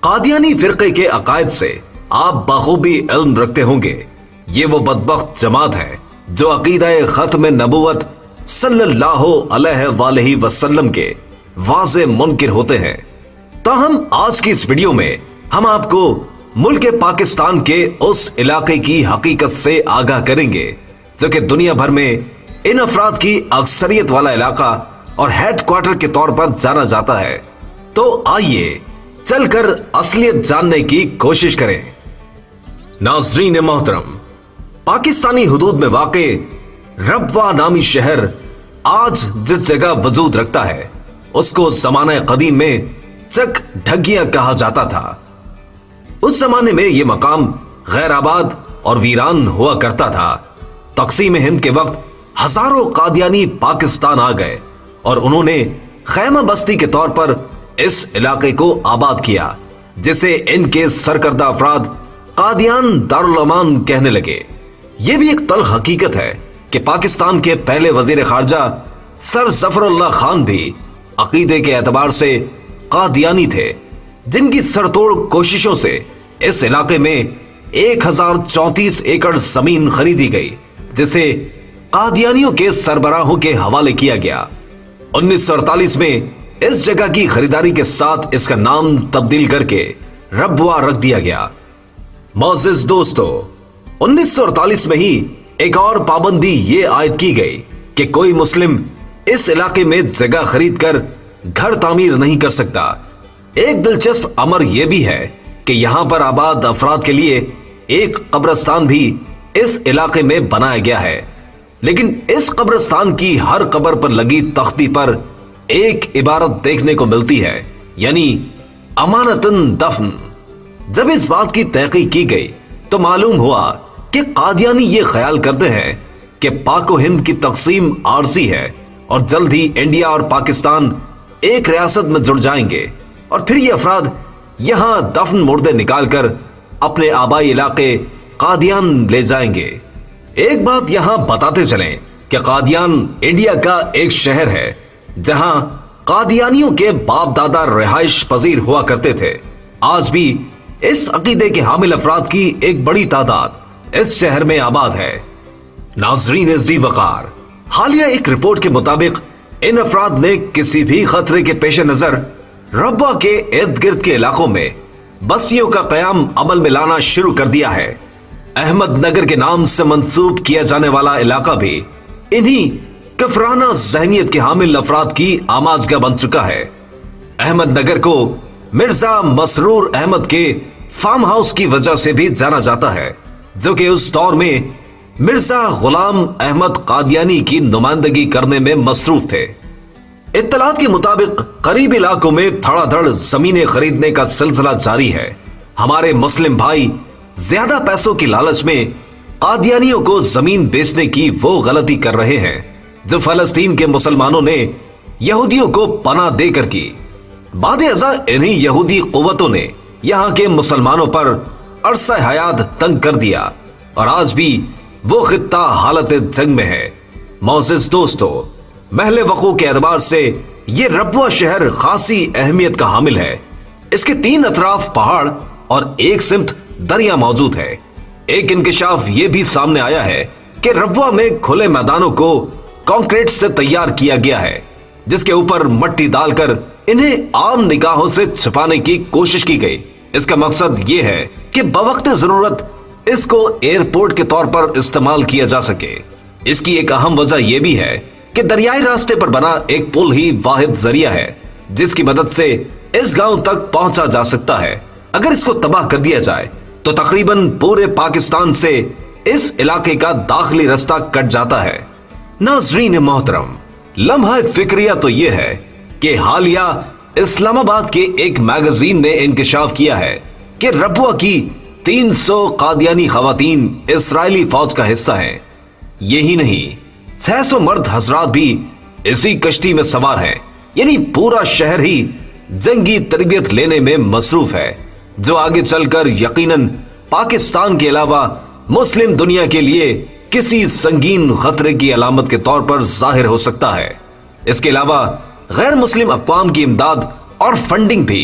قادیانی فرقے کے عقائد سے آپ بخوبی علم رکھتے ہوں گے. یہ وہ بدبخت جماعت ہے جو عقیدہ ختم نبوت صلی اللہ علیہ وآلہ وسلم کے واضح منکر ہوتے ہیں. تاہم آج کی اس ویڈیو میں ہم آپ کو ملک پاکستان کے اس علاقے کی حقیقت سے آگاہ کریں گے جو کہ دنیا بھر میں ان افراد کی اکثریت والا علاقہ اور ہیڈ کوارٹر کے طور پر جانا جاتا ہے. تو آئیے چل کر اصلیت جاننے کی کوشش کریں. ناظرین محترم، پاکستانی حدود میں واقع ربوہ نامی شہر آج جس جگہ وجود رکھتا ہے اس کو زمانہ قدیم میں چک ڈھگیاں کہا جاتا تھا. اس زمانے میں یہ مقام غیر آباد اور ویران ہوا کرتا تھا. تقسیم ہند کے وقت ہزاروں قادیانی پاکستان آ گئے اور انہوں نے خیمہ بستی کے طور پر اس علاقے کو آباد کیا، جسے ان کے سرکردہ افراد قادیان دارالامان کہنے لگے. یہ بھی ایک تلخ حقیقت ہے کہ پاکستان کے پہلے وزیر خارجہ سر ظفر اللہ خان بھی عقیدے کے اعتبار سے قادیانی تھے، جن کی سرتوڑ کوششوں سے اس علاقے میں 1034 ایکڑ زمین خریدی گئی، جسے قادیانیوں کے سربراہوں کے حوالے کیا گیا. 1948 میں اس جگہ کی خریداری کے ساتھ اس کا نام تبدیل کر کے ربوہ رکھ دیا گیا. معزز دوستو، 1948 میں ہی ایک اور پابندی یہ عائد کی گئی کہ کوئی مسلم اس علاقے میں جگہ خرید کر گھر تعمیر نہیں کر سکتا. ایک دلچسپ امر یہ بھی ہے کہ یہاں پر آباد افراد کے لیے ایک قبرستان بھی اس علاقے میں بنایا گیا ہے، لیکن اس قبرستان کی ہر قبر پر لگی تختی پر ایک عبارت دیکھنے کو ملتی ہے، یعنی امانتن دفن. جب اس بات کی تحقیق کی گئی تو معلوم ہوا کہ قادیانی یہ خیال کرتے ہیں کہ پاک و ہند کی تقسیم عارضی ہے اور جلد ہی انڈیا اور پاکستان ایک ریاست میں جڑ جائیں گے، اور پھر یہ افراد یہاں دفن مردے نکال کر اپنے آبائی علاقے قادیان لے جائیں گے. ایک بات یہاں بتاتے چلیں کہ قادیان انڈیا کا ایک شہر ہے جہاں قادیانیوں کے باپ دادا رہائش پذیر ہوا کرتے تھے. آج بھی اس عقیدے کے حامل افراد کی ایک بڑی تعداد اس شہر میں آباد ہے. ناظرین ذی وقار، حالیہ ایک رپورٹ کے مطابق ان افراد نے کسی بھی خطرے کے پیش نظر ربوہ کے ارد گرد کے علاقوں میں بستیوں کا قیام عمل میں لانا شروع کر دیا ہے. احمد نگر کے نام سے منسوب کیا جانے والا علاقہ بھی انہی کفرانہ ذہنیت کے حامل افراد کی آماجگاہ بن چکا ہے. احمد نگر کو مرزا مسرور احمد کے فارم ہاؤس کی وجہ سے بھی جانا جاتا ہے، جو کہ اس دور میں مرزا غلام احمد قادیانی کی نمائندگی کرنے میں مصروف تھے. اطلاعات کے مطابق قریبی علاقوں میں دھڑا دھڑ زمینیں خریدنے کا سلسلہ جاری ہے. ہمارے مسلم بھائی زیادہ پیسوں کی لالچ میں قادیانیوں کو زمین بیچنے کی وہ غلطی کر رہے ہیں جو فلسطین کے مسلمانوں نے یہودیوں کو پناہ دے کر کی. بعد ازاں انہی یہودی قوتوں نے یہاں کے مسلمانوں پر عرصہ حیات تنگ کر دیا اور آج بھی وہ خطہ حالت جنگ میں ہے. معزز دوستو، محل وقوع کے اعتبار سے یہ ربوہ شہر خاصی اہمیت کا حامل ہے. اس کے 3 اطراف پہاڑ اور ایک سمت دریا موجود ہے. ایک انکشاف یہ بھی سامنے آیا ہے کہ ربوہ میں کھلے میدانوں کو کنکریٹ سے تیار کیا گیا ہے، جس کے اوپر مٹی ڈال کر انہیں عام نگاہوں سے چھپانے کی کوشش کی گئی. اس کا مقصد یہ ہے کہ بوقت ضرورت اس کو ایئرپورٹ کے طور پر استعمال کیا جا سکے. اس کی ایک اہم وجہ یہ بھی ہے کہ دریائی راستے پر بنا ایک پل ہی واحد ذریعہ ہے جس کی مدد سے اس گاؤں تک پہنچا جا سکتا ہے. اگر اس کو تباہ کر دیا جائے تو تقریباً پورے پاکستان سے اس علاقے کا داخلی رستہ کٹ جاتا ہے. ناظرین محترم، لمحہ فکریہ تو یہ ہے کہ حالیہ اسلام آباد کے ایک میگزین نے انکشاف کیا ہے کہ ربوہ کی 300 قادیانی خواتین اسرائیلی فوج کا حصہ ہیں. یہی نہیں، 600 مرد حضرات بھی اسی کشتی میں سوار ہیں. یعنی پورا شہر ہی جنگی تربیت لینے میں مصروف ہے، جو آگے چل کر یقیناً پاکستان کے علاوہ مسلم دنیا کے لیے کسی سنگین خطرے کی علامت کے طور پر ظاہر ہو سکتا ہے. اس کے علاوہ غیر مسلم اقوام کی امداد اور فنڈنگ بھی